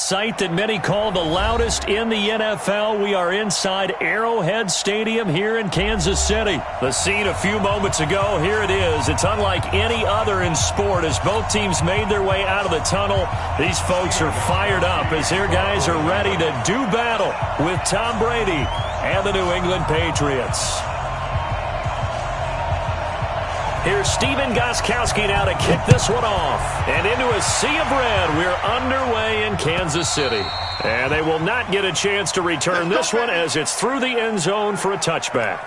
sight that many call the loudest in the NFL. We are inside Arrowhead Stadium here in Kansas City. The scene a few moments ago, here it is. It's unlike any other in sport as both teams made their way out of the tunnel. These folks are fired up as their guys are ready to do battle with Tom Brady and the New England Patriots. Here's Stephen Gostkowski now to kick this one off. And into a sea of red, we're underway in Kansas City. And they will not get a chance to return this one as it's through the end zone for a touchback.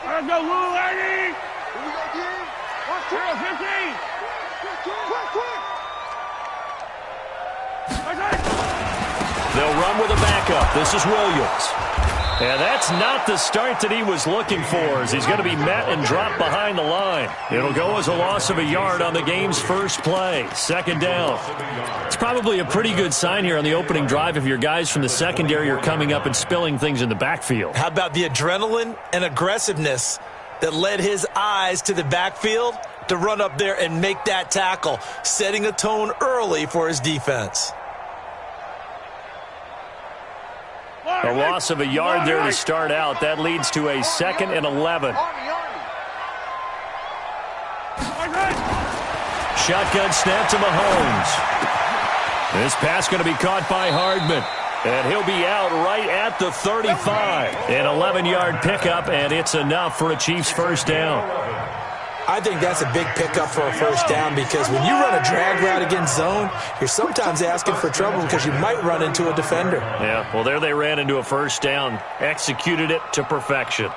Let's go, Lou, lady! Here we go, again. 15! They'll run with a backup. This is Williams. And that's not the start that he was looking for as he's going to be met and dropped behind the line. It'll go as a loss of a yard on the game's first play. Second down. It's probably a pretty good sign here on the opening drive if your guys from the secondary are coming up and spilling things in the backfield. How about the adrenaline and aggressiveness that led his eyes to the backfield to run up there and make that tackle, setting a tone early for his defense. A loss of a yard there to start out. That leads to a 2nd and 11. Shotgun snap to Mahomes. This pass going to be caught by Hardman. And he'll be out right at the 35. An 11-yard pickup, and it's enough for a Chiefs first down. I think that's a big pickup for a first down because when you run a drag route against zone, you're sometimes asking for trouble because you might run into a defender. Yeah, well, there they ran into a first down. Executed it to perfection.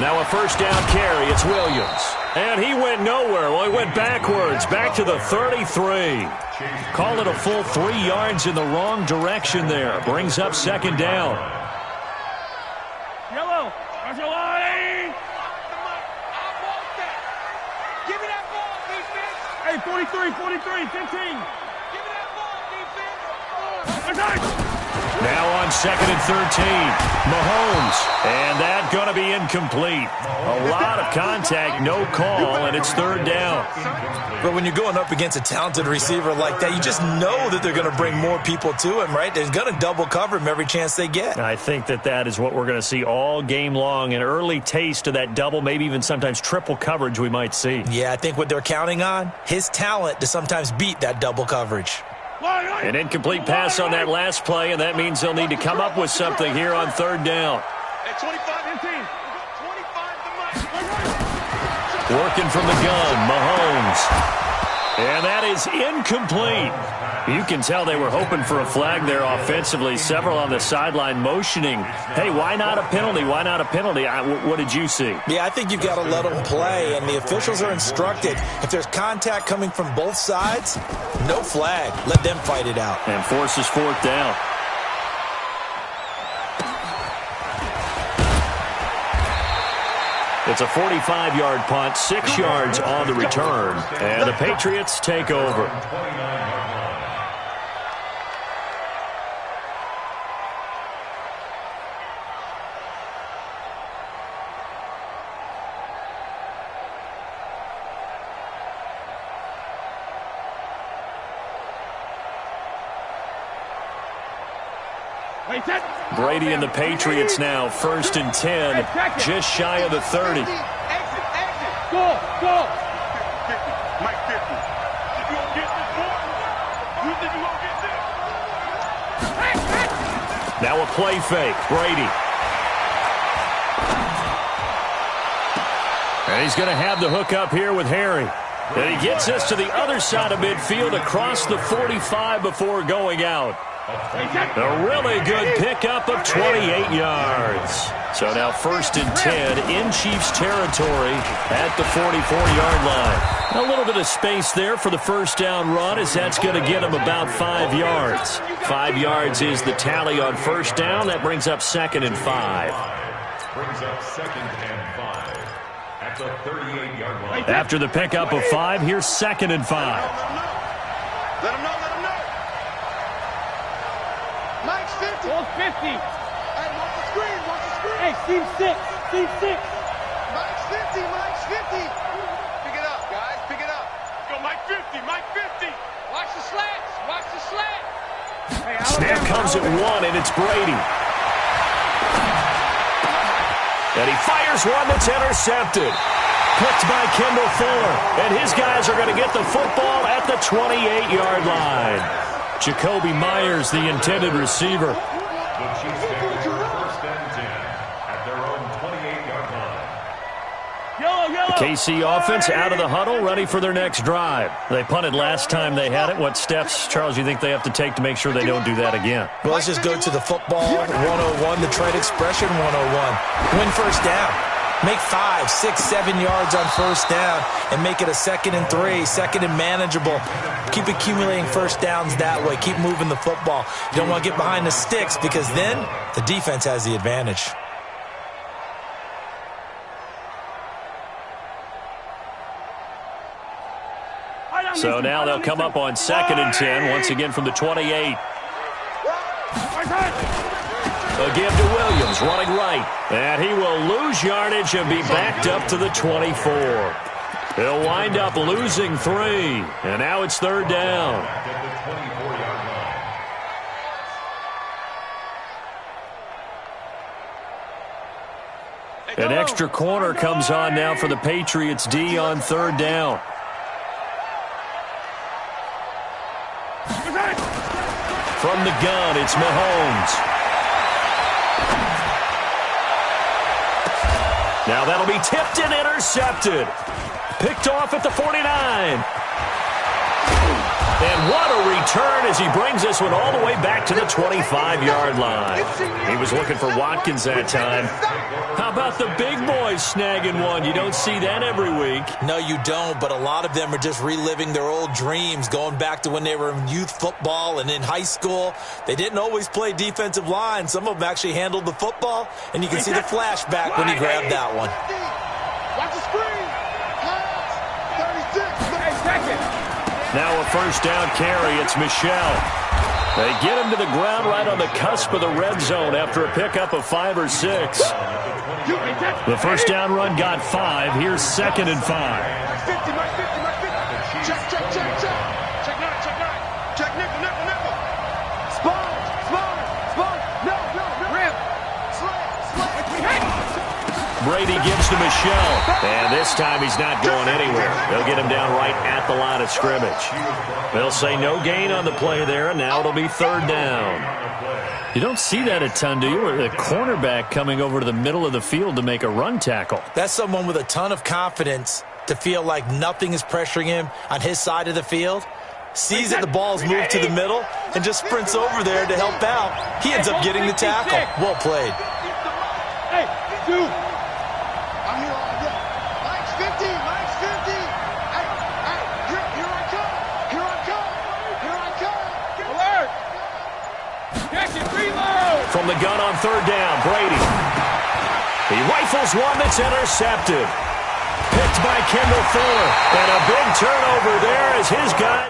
Now a first down carry. It's Williams. And he went nowhere. Well, he went backwards, back to the 33. Call it a full 3 yards in the wrong direction there. Brings up second down. Yellow. Hey, 43, 15. Give me that ball, defense. Now on 2nd and 13. Mahomes. And that going to be incomplete. A lot of contact, no call, and it's third down. But when you're going up against a talented receiver like that, you just know that they're going to bring more people to him, right? They're going to double cover him every chance they get. I think that is what we're going to see all game long. An early taste of that double, maybe even sometimes triple coverage we might see. Yeah, I think what they're counting on, his talent to sometimes beat that double coverage. An incomplete pass on that last play, and that means they'll need to come up with something here on third down. Working from the gun, Mahomes. And that is incomplete. You can tell they were hoping for a flag there offensively. Several on the sideline motioning. Hey, why not a penalty? Why not a penalty? What did you see? Yeah, I think you've got to let them play, and the officials are instructed. If there's contact coming from both sides, no flag. Let them fight it out. And forces fourth down. It's a 45-yard punt, 6 yards on the return, and the Patriots take over. Brady and the Patriots now, 1st and 10, just shy of the 30. Go! Mike 50. You gonna get this boy? You think you gonna get this? Now a play fake, Brady. And he's going to have the hook up here with Harry. And he gets us to the other side of midfield across the 45 before going out. A really good pickup of 28 yards. So now 1st and 10 in Chiefs territory at the 44-yard line. A little bit of space there for the first down run, as that's going to get him about 5 yards. 5 yards is the tally on first down. That brings up 2nd and 5. Brings up 2nd and 5 at the 38-yard line. After the pickup of 5, here's 2nd and 5. Let him know. Mike's 50. Ball's 50. Hey, watch the screen. Hey, team 6. Mike's 50. Pick it up, guys. Pick it up. Go, Mike 50. Watch the slant. Hey, Snap comes at 1, and it's Brady. And he fires one that's intercepted. Picked by Kendall Fuller. And his guys are going to get the football at the 28-yard line. Jacoby Myers, the intended receiver. The Chiefs take over 1st and 10 at their own 28-yard line. The KC offense out of the huddle, ready for their next drive. They punted last time they had it. What steps, Charles, you think they have to take to make sure they don't do that again? Well, let's just go to the football 101, the trade expression 101. Win first down. Make 5, 6, 7 yards on first down and make it a 2nd and 3, 2nd and manageable. Keep accumulating first downs that way. Keep moving the football. You don't want to get behind the sticks because then the defense has the advantage. So now they'll come up on 2nd and 10, once again from the 28. A give to Williams, running right. And he will lose yardage and be backed up to the 24. He'll wind up losing 3. And now it's 3rd down. An extra corner comes on now for the Patriots D on 3rd down. From the gun, it's Mahomes. Now that'll be tipped and intercepted. Picked off at the 49. And what a return as he brings this one all the way back to the 25-yard line. He was looking for Watkins that time. How about the big boys snagging one? You don't see that every week. No, you don't, but a lot of them are just reliving their old dreams, going back to when they were in youth football and in high school. They didn't always play defensive line. Some of them actually handled the football, and you can see the flashback when he grabbed that one. Watch the screen. Pass. 36. Hey, second. Now a first down carry. It's Michel. They get him to the ground right on the cusp of the red zone after a pickup of 5 or 6. The first down run got 5. Here's 2nd and 5. Mike 50. Check. Check 9. Check nickel. Spawn. No. Rip. Brady gives to Michel. And this time he's not going anywhere. They'll get him down right at the line of scrimmage. They'll say no gain on the play there, and now it'll be 3rd down. You don't see that a ton, do you? Or the cornerback coming over to the middle of the field to make a run tackle. That's someone with a ton of confidence to feel like nothing is pressuring him on his side of the field. Sees that the ball's moved to the middle and just sprints over there to help out. He ends up getting the tackle. Well played. Hey, 2. I'm here all day. Mike's 50. Hey, here I come. Alert. Catch it, reload. From the gun on 3rd down, Brady. He rifles one that's intercepted. Picked by Kendall Fuller. And a big turnover there as his guy.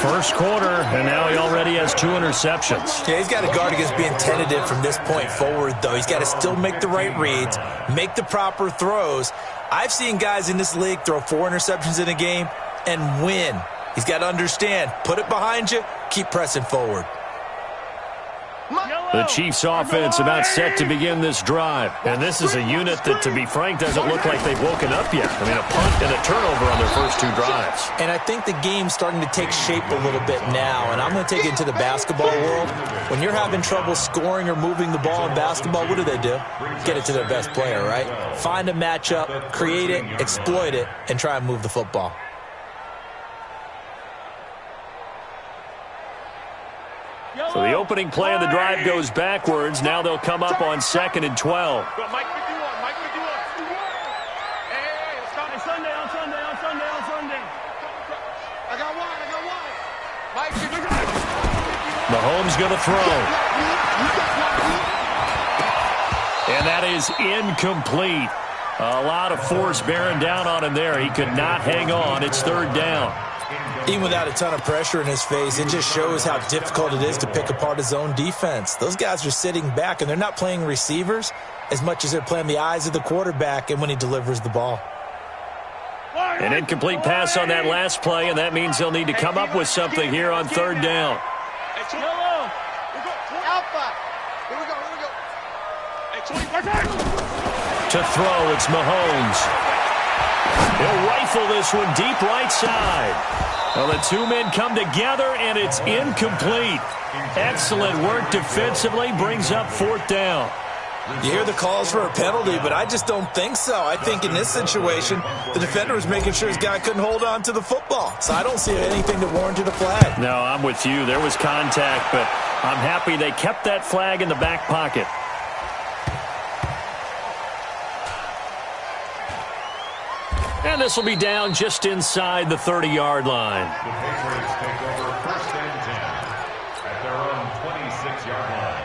First quarter, and now he already has 2 interceptions. Yeah, he's got to guard against being tentative from this point forward, though. He's got to still make the right reads, make the proper throws. I've seen guys in this league throw 4 interceptions in a game and win. He's got to understand, put it behind you, keep pressing forward. The Chiefs offense about set to begin this drive. And this is a unit that, to be frank, doesn't look like they've woken up yet. I mean, a punt and a turnover on their first 2 drives. And I think the game's starting to take shape a little bit now. And I'm going to take it into the basketball world. When you're having trouble scoring or moving the ball in basketball, what do? Get it to their best player, right? Find a matchup, create it, exploit it, and try and move the football. So the opening play of the drive goes backwards. Now they'll come up on 2nd and 12. Go, Mike 51, Mike 51. Hey, let's start. Sunday. I got one. Mike 51. Mahomes going to throw. And that is incomplete. A lot of force bearing down on him there. He could not hang on. It's 3rd down. Even without a ton of pressure in his face, it just shows how difficult it is to pick apart his own defense. Those guys are sitting back, and they're not playing receivers as much as they're playing the eyes of the quarterback and when he delivers the ball. An incomplete pass on that last play, and that means they'll need to come up with something here on 3rd down. Yellow. Alpha. Here we go. To throw, it's Mahomes. He'll rifle this one deep right side. Well, the two men come together, and it's incomplete. Excellent work defensively, brings up 4th down. You hear the calls for a penalty, but I just don't think so. I think in this situation, the defender was making sure his guy couldn't hold on to the football. So I don't see anything that warranted a flag. No, I'm with you. There was contact, but I'm happy they kept that flag in the back pocket. And this will be down just inside the 30-yard line. The Patriots take over 1st and 10 at their own 26-yard line.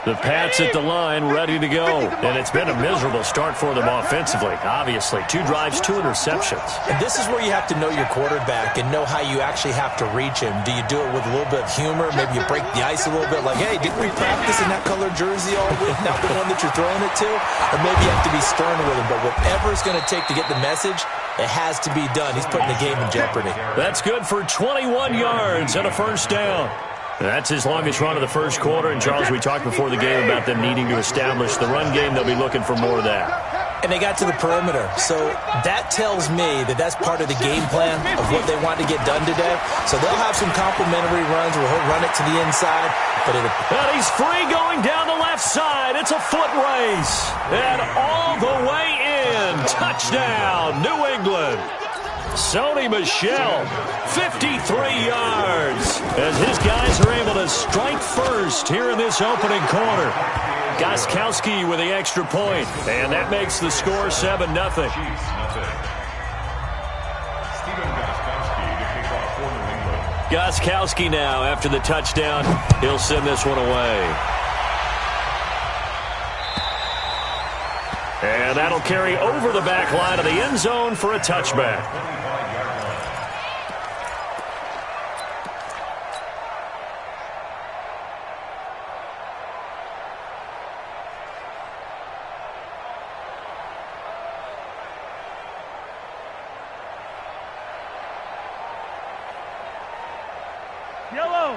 The Pats at the line, ready to go. And it's been a miserable start for them offensively, obviously. 2 drives, 2 interceptions. And this is where you have to know your quarterback and know how you actually have to reach him. Do you do it with a little bit of humor? Maybe you break the ice a little bit, like, hey, didn't we practice in that colored jersey all week, not the one that you're throwing it to? Or maybe you have to be stern with him. But whatever it's going to take to get the message, it has to be done. He's putting the game in jeopardy. That's good for 21 yards and a 1st down. That's his longest run of the 1st quarter. And, Charles, we talked before the game about them needing to establish the run game. They'll be looking for more of that. And they got to the perimeter. So that tells me that that's part of the game plan of what they want to get done today. So they'll have some complimentary runs where he'll run it to the inside. And he's free going down the left side. It's a foot race. And all the way in. Touchdown, New England. Sony Michel, 53 yards, as his guys are able to strike first here in this opening quarter. Gostkowski with the extra point, and that makes the score 7-0. Stephen Gostkowski to kick off for New England. Gostkowski now, after the touchdown, he'll send this one away. And that'll carry over the back line of the end zone for a touchback.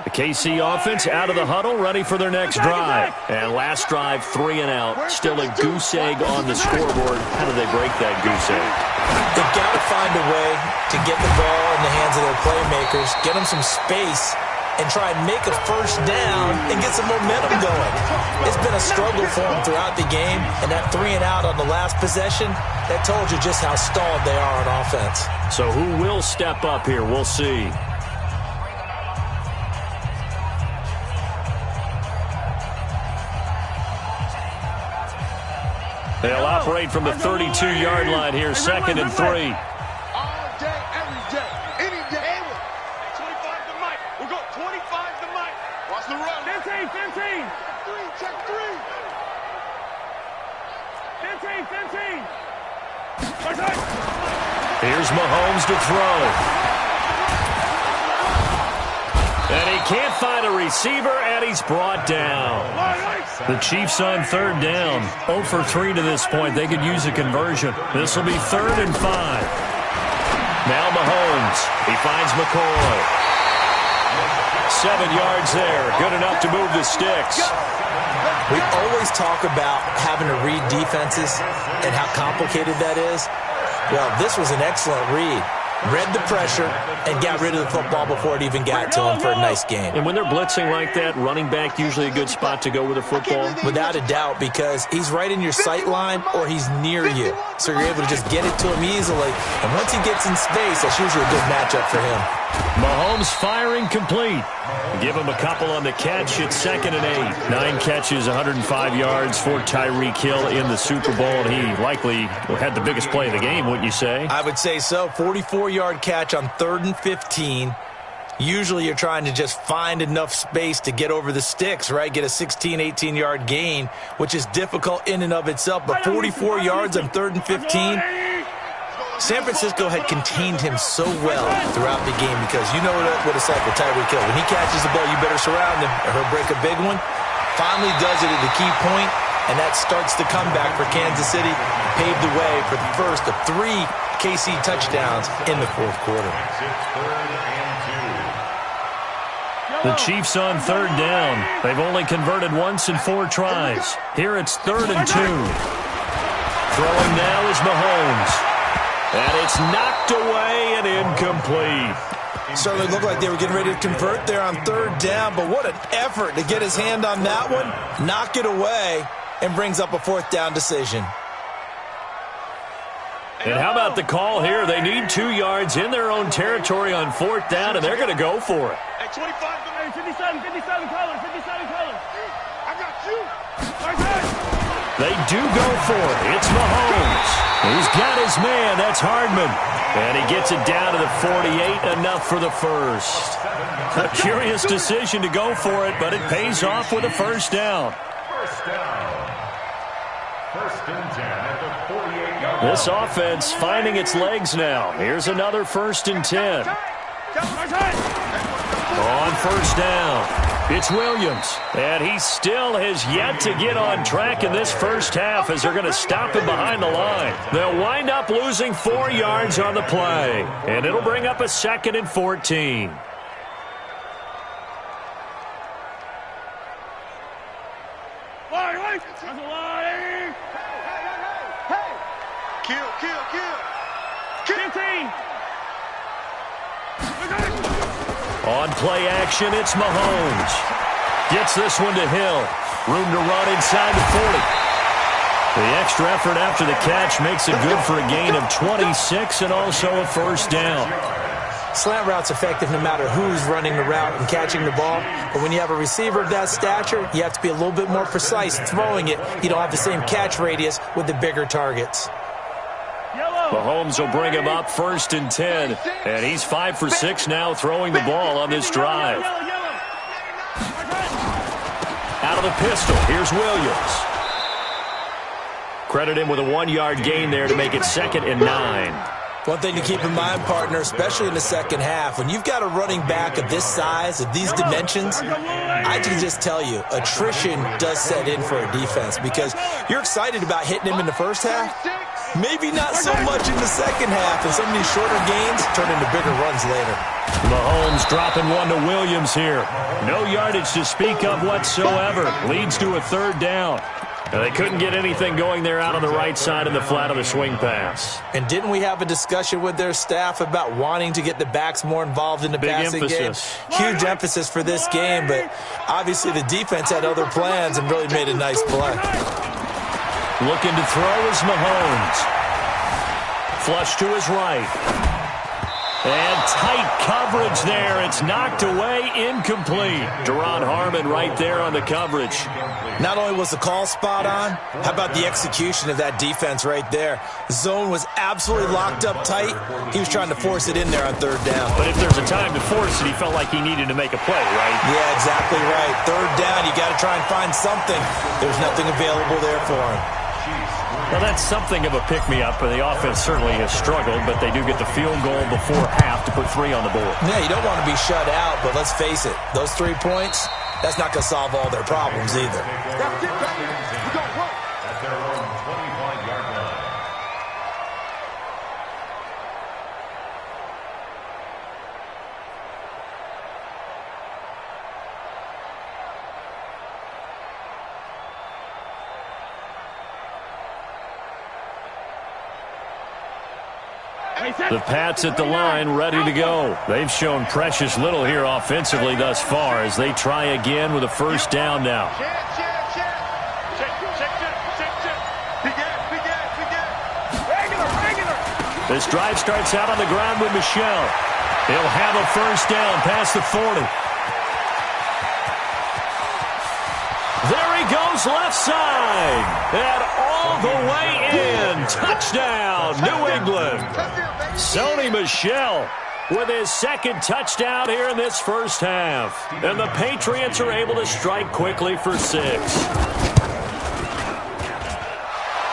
The KC offense out of the huddle, ready for their next drive. And last drive, 3 and out. Still a goose egg on the scoreboard. How do they break that goose egg? They've got to find a way to get the ball in the hands of their playmakers, get them some space, and try and make a 1st down and get some momentum going. It's been a struggle for them throughout the game, and that 3 and out on the last possession, that told you just how stalled they are on offense. So who will step up here? We'll see. They'll operate from the 32-yard line here, 2nd and 3. All day, every day, any day. 25 to Mike. We'll go 25 to Mike. Watch the run. 15. Check 3. 15. Here's Mahomes to throw. And he can't find a receiver, and he's brought down. The Chiefs on 3rd down. 0 for 3 to this point. They could use a conversion. This will be 3rd and 5. Now Mahomes. He finds McCoy. 7 yards there. Good enough to move the sticks. We always talk about having to read defenses and how complicated that is. Well, this was an excellent read. read the pressure, and got rid of the football before it even got to him for a nice gain. And when they're blitzing like that, running back usually a good spot to go with the football? Without a doubt, because he's right in your sight line or he's near you. So you're able to just get it to him easily. And once he gets in space, that's usually a good matchup for him. Mahomes firing complete. Give him a couple on the catch. It's 2nd and 8. 9 catches, 105 yards for Tyreek Hill in the Super Bowl. And he likely had the biggest play of the game, wouldn't you say? I would say so. 44-yard catch on 3rd and 15. Usually you're trying to just find enough space to get over the sticks, right? Get a 16, 18-yard gain, which is difficult in and of itself. But 44 yards on 3rd and 15. San Francisco had contained him so well throughout the game because you know what it's like with Tyreek Hill. When he catches the ball, you better surround him or he'll break a big one. Finally does it at the key point, and that starts the comeback for Kansas City. Paved the way for the first of 3 KC touchdowns in the 4th quarter. The Chiefs on 3rd down. They've only converted once in 4 tries. Here it's 3rd and 2. Throwing now is Mahomes. And it's knocked away and incomplete. Certainly looked like they were getting ready to convert there on 3rd down, but what an effort to get his hand on that one, knock it away, and brings up a 4th down decision. And how about the call here? They need 2 yards in their own territory on 4th down, and they're going to go for it. Hey, 25. Hey, 57 colors, 57 colors. I got you. They do go for it. It's Mahomes. He's got his man. That's Hardman. And he gets it down to the 48, enough for the first. A curious decision to go for it, but it pays off with a 1st down. First down. 1st and 10 at the 48-yard line. This offense finding its legs now. Here's another 1st and 10. On 1st down, it's Williams. And he still has yet to get on track in this first half as they're going to stop him behind the line. They'll wind up losing 4 yards on the play. And it'll bring up a 2nd and 14. Kill. 15. On play action, it's Mahomes. Gets this one to Hill. Room to run inside the 40. The extra effort after the catch makes it good for a gain of 26 and also a 1st down. Slant route's effective no matter who's running the route and catching the ball. But when you have a receiver of that stature, you have to be a little bit more precise throwing it. You don't have the same catch radius with the bigger targets. Mahomes will bring him up 1st and 10. And he's 5 for 6 now throwing the ball on this drive. Out of the pistol, here's Williams. Credit him with a 1-yard gain there to make it 2nd and 9. One thing to keep in mind, partner, especially in the second half, when you've got a running back of this size, of these dimensions, I can just tell you, attrition does set in for a defense because you're excited about hitting him in the first half. Maybe not so much in the second half, and some of these shorter gains turn into bigger runs later. Mahomes dropping one to Williams here. No yardage to speak of whatsoever. Leads to a 3rd down. They couldn't get anything going there out on the right side of the flat of the swing pass. And didn't we have a discussion with their staff about wanting to get the backs more involved in the passing game? Huge emphasis for this game, but obviously the defense had other plans and really made a nice play. Looking to throw is Mahomes. Flush to his right. And tight coverage there. It's knocked away, incomplete. Duron Harmon right there on the coverage. Not only was the call spot on, how about the execution of that defense right there? Zone was absolutely locked up tight. He was trying to force it in there on 3rd down. But if there's a time to force it, he felt like he needed to make a play, right? Yeah, exactly right. 3rd down, you got to try and find something. There's nothing available there for him. Well, that's something of a pick-me-up. The offense certainly has struggled, but they do get the field goal before half to put 3 on the board. Yeah, you don't want to be shut out, but let's face it, those 3 points, that's not going to solve all their problems either. That's it, baby. We got one. At their own 25-yard line. The Pats at the line, ready to go. They've shown precious little here offensively thus far as they try again with a first down now. This drive starts out on the ground with Michel. He'll have a first down past the 40. There he goes left side. And all the way in. Touchdown, New England. Sony Michel with his second touchdown here in this first half. And the Patriots are able to strike quickly for 6.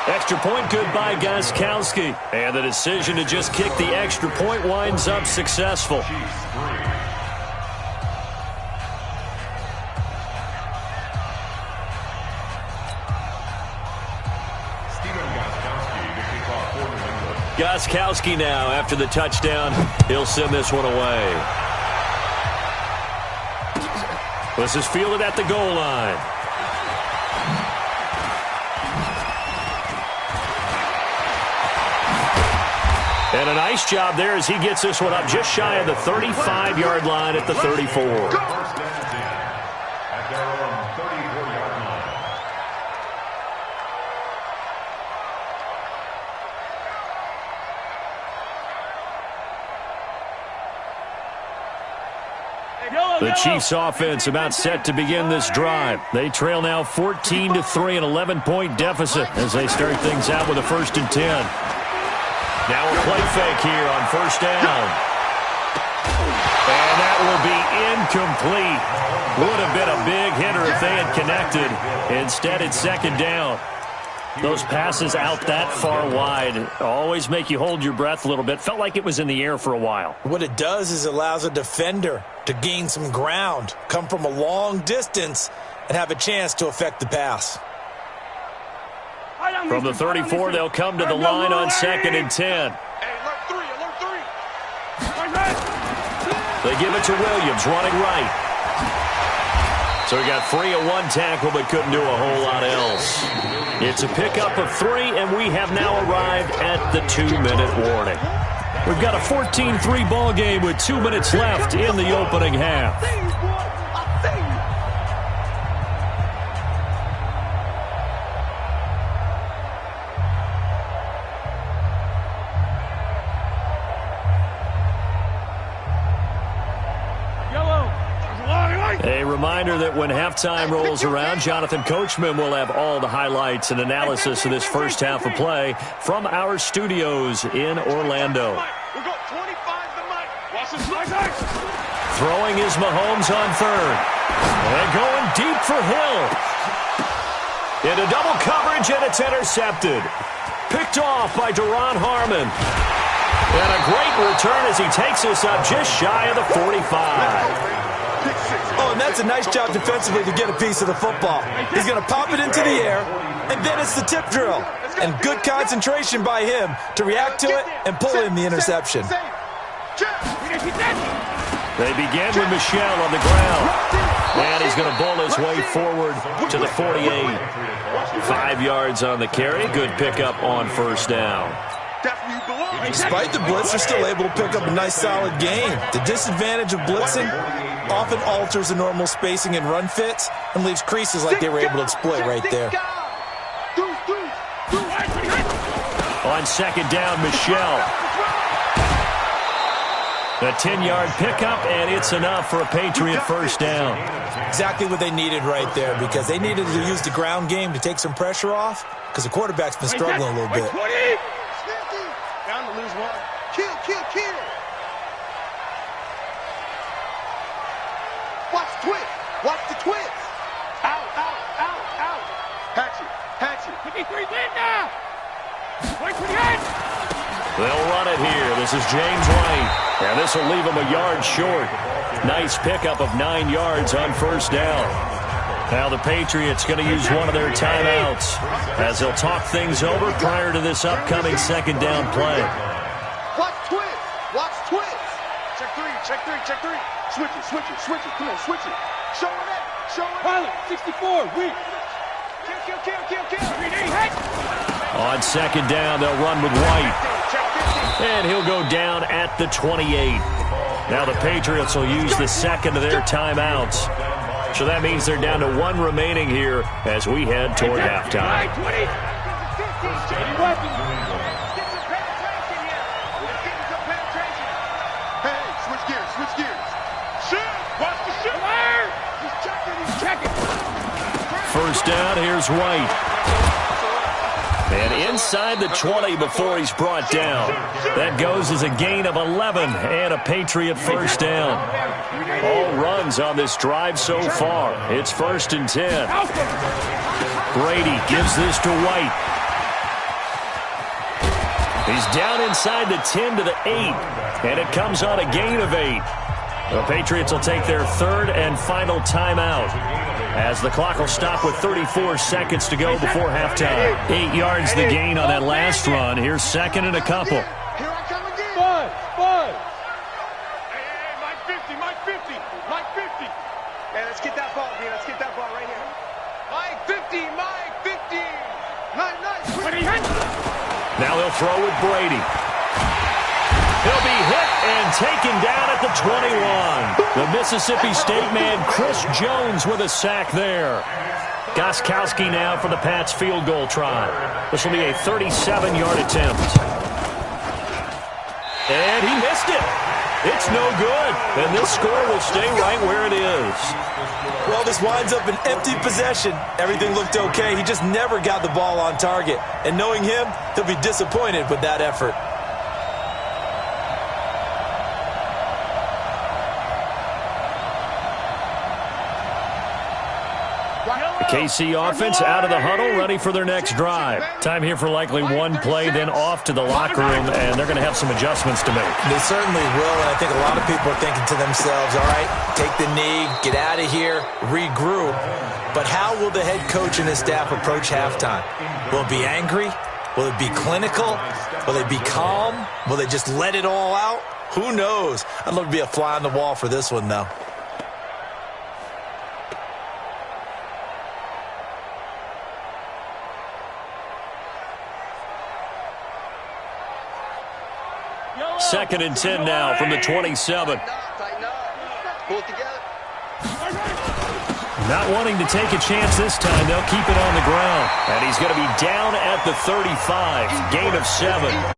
Extra point good by Gostkowski. And the decision to just kick the extra point winds up successful. Gostkowski now after the touchdown. He'll send this one away. This is fielded at the goal line. And a nice job there as he gets this one up just shy of the 35-yard line at the 34. At their own 34-yard line. The Chiefs offense about set to begin this drive. They trail now 14-3, an 11-point deficit as they start things out with a 1st and 10. Now a play fake here on first down. And that will be incomplete. Would have been a big hitter if they had connected. Instead, it's 2nd down. Those passes out that far wide always make you hold your breath a little bit. Felt like it was in the air for a while. What it does is it allows a defender to gain some ground, come from a long distance, and have a chance to affect the pass. From the 34, they'll come to the line on 2nd and 10. They give it to Williams, running right. So he got free of one tackle, but couldn't do a whole lot else. It's a pickup of 3, and we have now arrived at the 2-minute warning. We've got a 14-3 ball game with 2 minutes left in the opening half. A reminder that when halftime rolls around, Jonathan Coachman will have all the highlights and analysis of this first half of play from our studios in Orlando. Throwing is Mahomes on 3rd. And going deep for Hill. Into double coverage, and it's intercepted. Picked off by Duron Harmon. And a great return as he takes us up just shy of the 45. Oh, and that's a nice job defensively to get a piece of the football. He's going to pop it into the air, and then it's the tip drill. And good concentration by him to react to it and pull in the interception. They begin with Michel on the ground. And he's going to bowl his way forward to the 48. 5 yards on the carry. Good pickup on first down. Despite the blitz, they're still able to pick up a nice solid gain. The disadvantage of blitzing often alters the normal spacing and run fits and leaves creases like they were able to exploit right there. On 2nd down, Michel. A 10-yard pickup, and it's enough for a Patriot first down. Exactly what they needed right there, because they needed to use the ground game to take some pressure off, because the quarterback's been struggling a little bit. Down to lose 1. Kill. Watch the twist. Watch the twist. Out. Hatchet. 53 in now. 28. They'll run it here. This is James White. And this will leave him a yard short. Nice pickup of 9 yards on first down. Now the Patriots going to use one of their timeouts as they'll talk things over prior to this upcoming 2nd down play. Watch twist. Check three. Switch it. Come on, switch it. Show it. Pilot, 64, weak. Kill. On 2nd down, they'll run with White. And he'll go down at the 28. Now the Patriots will use the second of their timeouts. So that means they're down to one remaining here as we head toward halftime. Hey, switch gears, switch gears. Shoot! Watch the shoot! He's checking. First down, here's White. And inside the 20 before he's brought down. That goes as a gain of 11 and a Patriot first down. All runs on this drive so far. It's 1st and 10. Brady gives this to White. He's down inside the 10 to the 8. And it comes on a gain of 8. The Patriots will take their third and final timeout as the clock will stop with 34 seconds to go before halftime. 8 yards the gain on that last run. Here's second and a couple. Here I come again. Bud. Hey, Mike 50, Mike 50, Mike 50. Hey, let's get that ball, man. Let's get that ball right here. Mike 50, Mike 50. Nice. Now they'll throw with Brady. He'll be hit and taken down at the 21. The Mississippi State man, Chris Jones, with a sack there. Gostkowski now for the Pats field goal try. This will be a 37-yard attempt. And he missed it. It's no good. And this score will stay right where it is. Well, this winds up an empty possession. Everything looked okay. He just never got the ball on target. And knowing him, he'll be disappointed with that effort. KC offense out of the huddle, ready for their next drive. Time here for likely one play, then off to the locker room, and they're going to have some adjustments to make. They certainly will, and I think a lot of people are thinking to themselves, all right, take the knee, get out of here, regroup. But how will the head coach and his staff approach halftime? Will it be angry? Will it be clinical? Will they be calm? Will they just let it all out? Who knows? I'd love to be a fly on the wall for this one, though. Second and 10 now from the 27. Tighten up. Pull it together. Not wanting to take a chance this time. They'll keep it on the ground. And he's going to be down at the 35. Gain of 7.